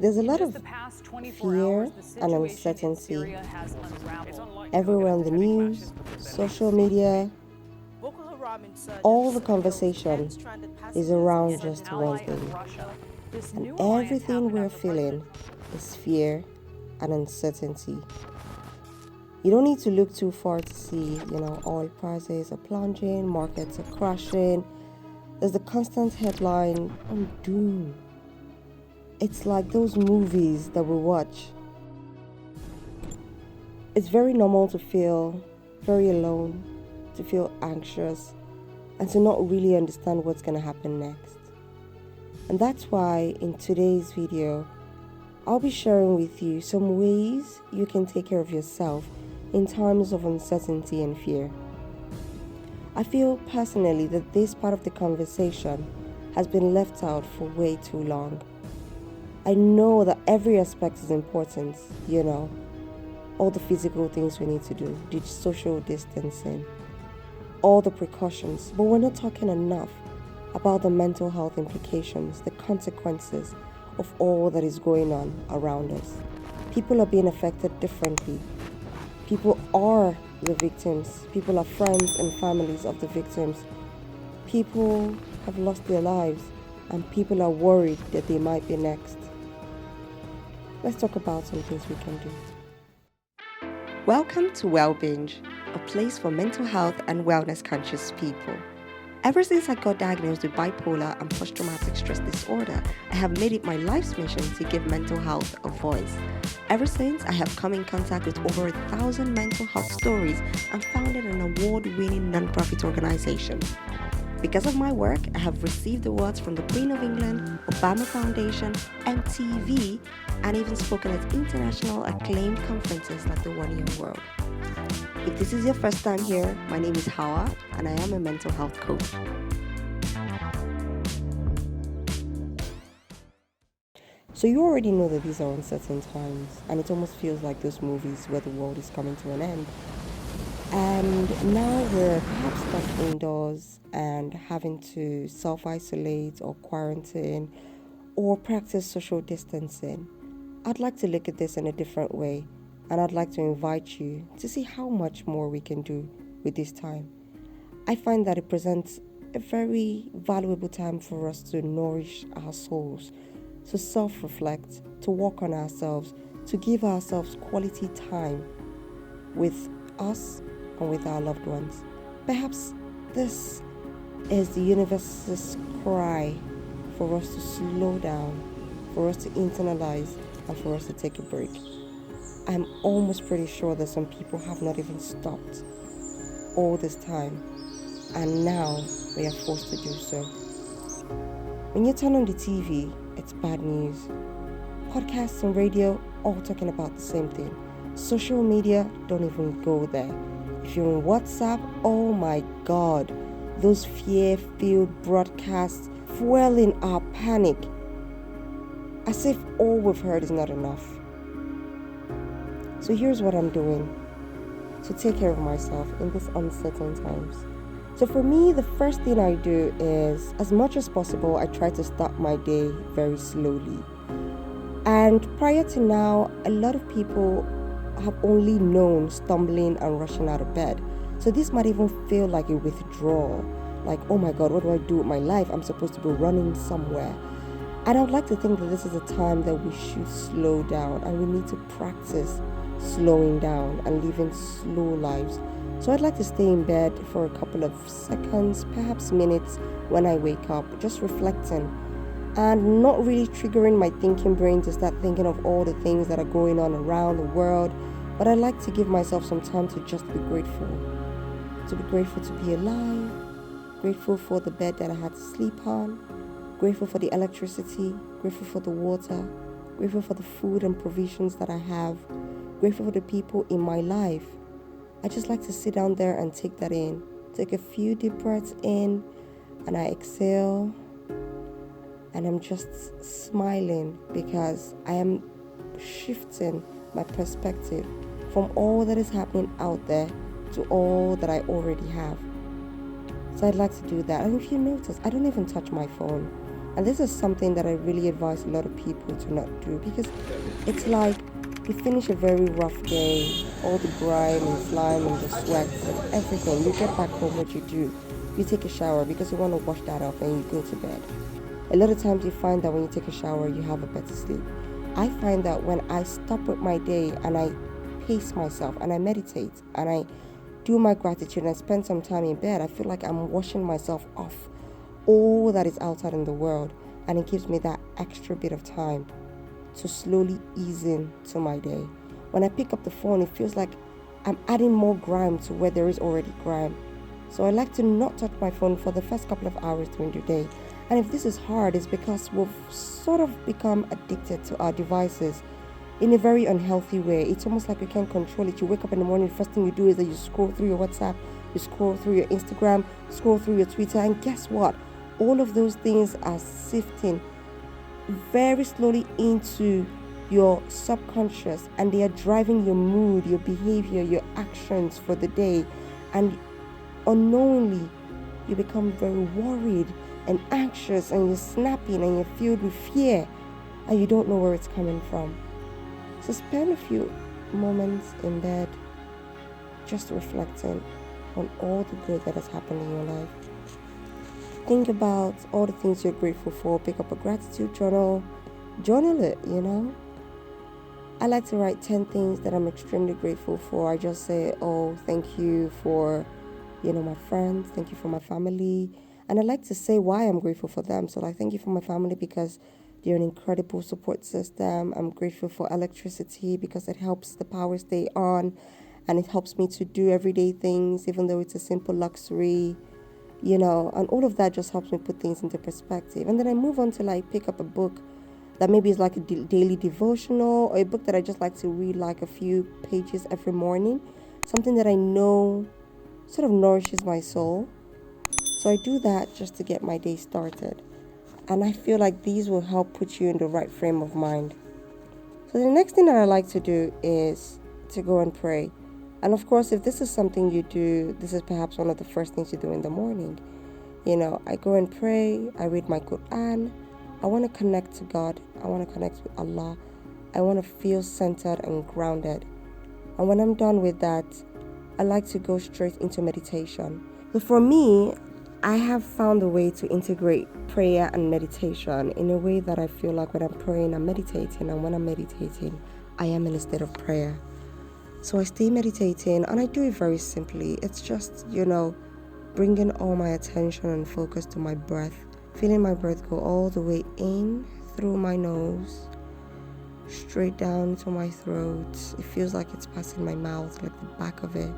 There's a lot of fear and uncertainty everywhere on the news, social media. All the conversation is around just one thing. And everything we're feeling is fear and uncertainty. You don't need to look too far to see, oil prices are plunging, markets are crashing. There's the constant headline on doom. It's like those movies that we watch. It's very normal to feel very alone, to feel anxious, and to not really understand what's going to happen next. And that's why in today's video, I'll be sharing with you some ways you can take care of yourself in times of uncertainty and fear. I feel personally that this part of the conversation has been left out for way too long. I know that every aspect is important, all the physical things we need to do, the social distancing, all the precautions, but we're not talking enough about the mental health implications, the consequences of all that is going on around us. People are being affected differently. People are the victims. People are friends and families of the victims. People have lost their lives, and people are worried that they might be next. Let's talk about some things we can do. Welcome to Wellbinge, a place for mental health and wellness conscious people. Ever since I got diagnosed with bipolar and post-traumatic stress disorder, I have made it my life's mission to give mental health a voice. Ever since, I have come in contact with over 1,000 mental health stories and founded an award-winning non-profit organization. Because of my work, I have received awards from the Queen of England, Obama Foundation, MTV, and even spoken at international acclaimed conferences like the One Year World. If this is your first time here, my name is Hawa, and I am a mental health coach. So you already know that these are uncertain times, and it almost feels like those movies where the world is coming to an end. And now we're perhaps stuck indoors and having to self-isolate or quarantine or practice social distancing. I'd like to look at this in a different way, and I'd like to invite you to see how much more we can do with this time. I find that it presents a very valuable time for us to nourish our souls, to self-reflect, to work on ourselves, to give ourselves quality time with us and with our loved ones. Perhaps this is the universe's cry for us to slow down, for us to internalize, and for us to take a break. I'm almost pretty sure that some people have not even stopped all this time, and now they are forced to do so. When you turn on the TV, it's bad news. Podcasts and radio, all talking about the same thing. Social media, don't even go there. If you're on WhatsApp, oh my God, those fear-filled broadcasts fueling our panic, as if all we've heard is not enough. So here's what I'm doing to take care of myself in these uncertain times. So for me, the first thing I do is, as much as possible, I try to start my day very slowly. And prior to now, a lot of people have only known stumbling and rushing out of bed. So this might even feel like a withdrawal. Like, oh my God, what do I do with my life? I'm supposed to be running somewhere. And I would like to think that this is a time that we should slow down, and we need to practice slowing down and living slow lives. So I'd like to stay in bed for a couple of seconds, perhaps minutes, when I wake up, just reflecting and not really triggering my thinking brain to start thinking of all the things that are going on around the world. But I like to give myself some time to just be grateful. To be grateful to be alive, grateful for the bed that I had to sleep on, grateful for the electricity, grateful for the water, grateful for the food and provisions that I have, grateful for the people in my life. I just like to sit down there and take that in. Take a few deep breaths in, and I exhale, and I'm just smiling because I am shifting my perspective from all that is happening out there to all that I already have. So I'd like to do that. And if you notice, I don't even touch my phone. And this is something that I really advise a lot of people to not do, because it's like you finish a very rough day, all the grime and slime and the sweats and everything. You get back home, what you do? You take a shower because you want to wash that off and you go to bed. A lot of times you find that when you take a shower, you have a better sleep. I find that when I stop with my day and I pace myself and I meditate and I do my gratitude and I spend some time in bed, I feel like I'm washing myself off all that is outside in the world, and it gives me that extra bit of time to slowly ease into my day. When I pick up the phone, it feels like I'm adding more grime to where there is already grime. So I like to not touch my phone for the first couple of hours during the day. And if this is hard, it's because we've sort of become addicted to our devices in a very unhealthy way. It's almost like you can't control it. You wake up in the morning, the first thing you do is that you scroll through your WhatsApp, you scroll through your Instagram, scroll through your Twitter, and guess what? All of those things are sifting very slowly into your subconscious, and they are driving your mood, your behavior, your actions for the day. And unknowingly, you become very worried and anxious, and you're snapping and you're filled with fear, and you don't know where it's coming from. So spend a few moments in bed just reflecting on all the good that has happened in your life. Think about all the things you're grateful for. Pick up a gratitude journal. Journal it, I like to write 10 things that I'm extremely grateful for. I just say, thank you for, my friends. Thank you for my family. And I like to say why I'm grateful for them. So thank you for my family because they're an incredible support system. I'm grateful for electricity because it helps the power stay on. And it helps me to do everyday things, even though it's a simple luxury. And all of that just helps me put things into perspective. And then I move on to pick up a book that maybe is like a daily devotional, or a book that I just like to read like a few pages every morning, something that I know sort of nourishes my soul. So I do that just to get my day started. And I feel like these will help put you in the right frame of mind. So the next thing that I like to do is to go and pray. And of course, if this is something you do, this is perhaps one of the first things you do in the morning. I go and pray, I read my Quran. I want to connect to God. I want to connect with Allah. I want to feel centered and grounded. And when I'm done with that, I like to go straight into meditation. So for me, I have found a way to integrate prayer and meditation in a way that I feel like when I'm praying, I'm meditating. And when I'm meditating, I am in a state of prayer. So I stay meditating, and I do it very simply. It's just, bringing all my attention and focus to my breath. Feeling my breath go all the way in through my nose, straight down to my throat. It feels like it's passing my mouth, like the back of it.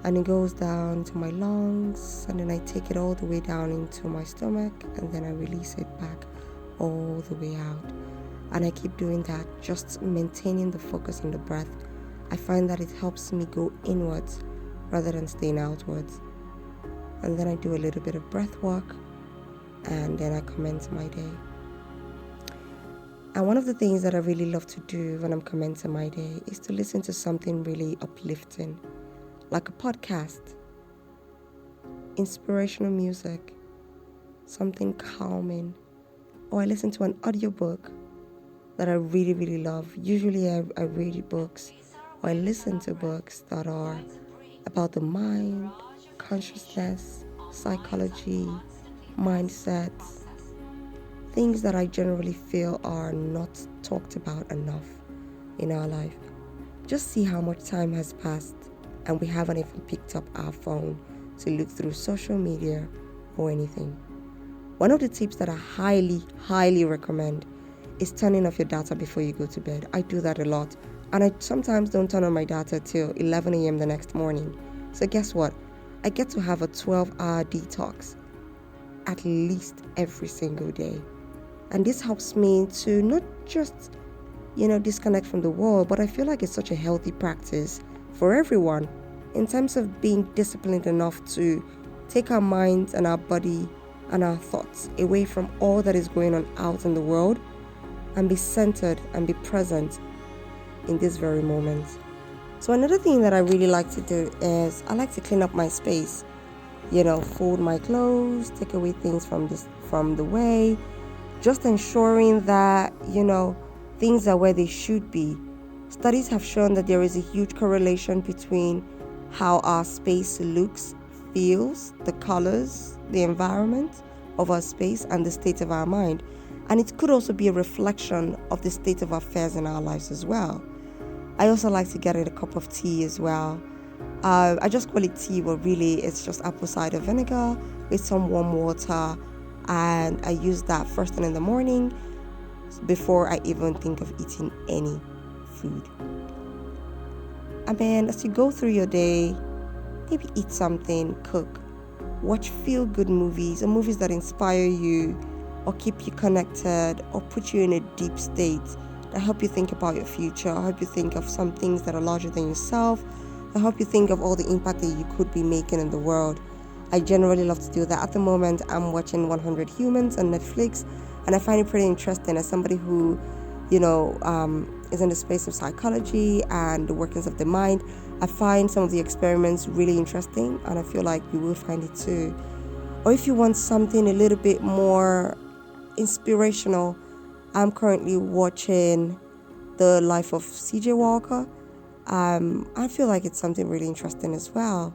And it goes down to my lungs, and then I take it all the way down into my stomach, and then I release it back all the way out. And I keep doing that, just maintaining the focus on the breath. I find that it helps me go inwards rather than staying outwards. And then I do a little bit of breath work, and then I commence my day. And one of the things that I really love to do when I'm commencing my day is to listen to something really uplifting, like a podcast, inspirational music, something calming, or I listen to an audiobook that I really, really love. Usually I read books or I listen to books that are about the mind, consciousness, psychology, mindsets, things that I generally feel are not talked about enough in our life. Just see how much time has passed and we haven't even picked up our phone to look through social media or anything. One of the tips that I highly, highly recommend is turning off your data before you go to bed. I do that a lot, and I sometimes don't turn on my data till 11 a.m. the next morning. So guess what? I get to have a 12-hour detox at least every single day. And this helps me to not just, disconnect from the world, but I feel like it's such a healthy practice for everyone in terms of being disciplined enough to take our minds and our body and our thoughts away from all that is going on out in the world and be centered and be present in this very moment. So another thing that I really like to do is I like to clean up my space, fold my clothes, take away things from the way, just ensuring that, things are where they should be. Studies have shown that there is a huge correlation between how our space looks, feels, the colors, the environment of our space, and the state of our mind. And it could also be a reflection of the state of affairs in our lives as well. I also like to get in a cup of tea as well. I just call it tea, but really it's just apple cider vinegar with some warm water, and I use that first thing in the morning before I even think of eating any food. And then as you go through your day, maybe eat something, cook, watch feel-good movies or movies that inspire you or keep you connected or put you in a deep state that help you think about your future, help you think of some things that are larger than yourself, that help you think of all the impact that you could be making in the world. I generally love to do that. At the moment, I'm watching 100 Humans on Netflix, and I find it pretty interesting as somebody who, is in the space of psychology and the workings of the mind. I find some of the experiments really interesting, and I feel like you will find it too. Or if you want something a little bit more inspirational, I'm currently watching The Life of C.J. Walker. I feel like it's something really interesting as well,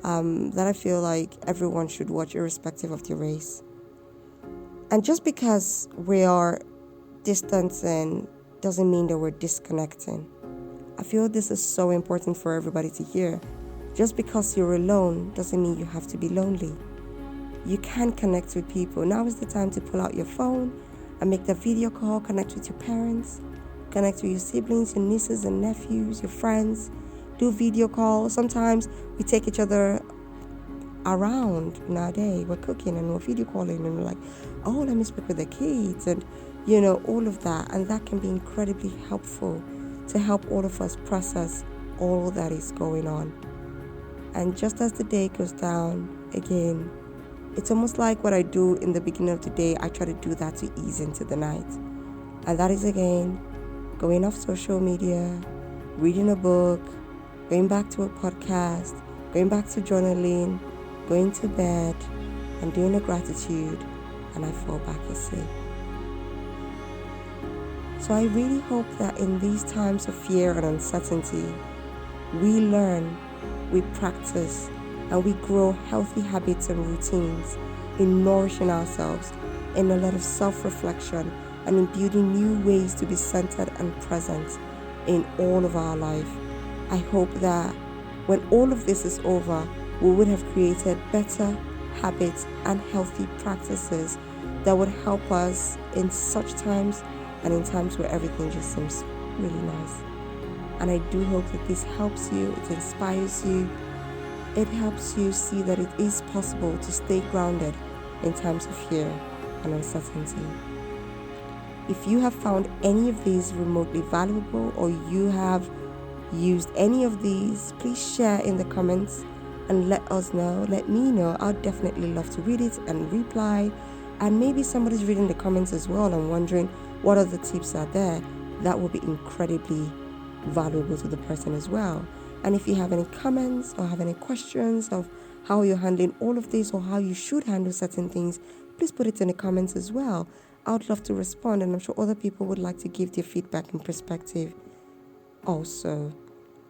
that I feel like everyone should watch irrespective of their race. And just because we are distancing doesn't mean that we're disconnecting. I feel this is so important for everybody to hear. Just because you're alone doesn't mean you have to be lonely. You can connect with people. Now is the time to pull out your phone and make that video call, connect with your parents, connect with your siblings, your nieces and nephews, your friends. Do video calls. Sometimes we take each other around in our day. We're cooking and we're video calling and we're like, oh, let me speak with the kids, and all of that. And that can be incredibly helpful to help all of us process all that is going on. And just as the day goes down, again, it's almost like what I do in the beginning of the day, I try to do that to ease into the night. And that is, again, going off social media, reading a book, going back to a podcast, going back to journaling, going to bed, and doing a gratitude, and I fall back asleep. So I really hope that in these times of fear and uncertainty, we learn, we practice, and we grow healthy habits and routines in nourishing ourselves, in a lot of self-reflection, and in building new ways to be centered and present in all of our life. I hope that when all of this is over, we would have created better habits and healthy practices that would help us in such times and in times where everything just seems really nice. And I do hope that this helps you, it inspires you, it helps you see that it is possible to stay grounded in times of fear and uncertainty. If you have found any of these remotely valuable, or you have used any of these, please share in the comments and let us know. Let me know. I'd definitely love to read it and reply. And maybe somebody's reading the comments as well and wondering what other tips are there. That will be incredibly valuable to the person as well. And if you have any comments or have any questions of how you're handling all of this or how you should handle certain things, please put it in the comments as well. I would love to respond, and I'm sure other people would like to give their feedback and perspective also.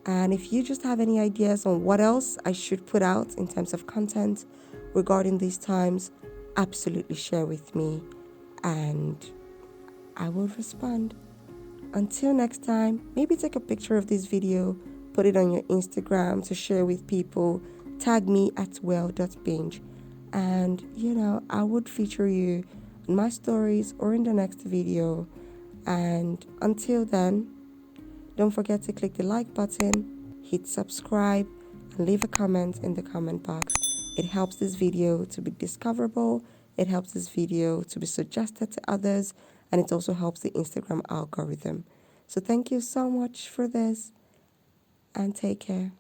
And if you just have any ideas on what else I should put out in terms of content regarding these times, absolutely share with me and I will respond. Until next time, maybe take a picture of this video, put it on your Instagram to share with people, tag me at well.binge, and I would feature you in my stories or in the next video. And until then, don't forget to click the like button, hit subscribe, and leave a comment in the comment box. It helps this video to be discoverable, it helps this video to be suggested to others, and it also helps the Instagram algorithm. So thank you so much for this, and take care.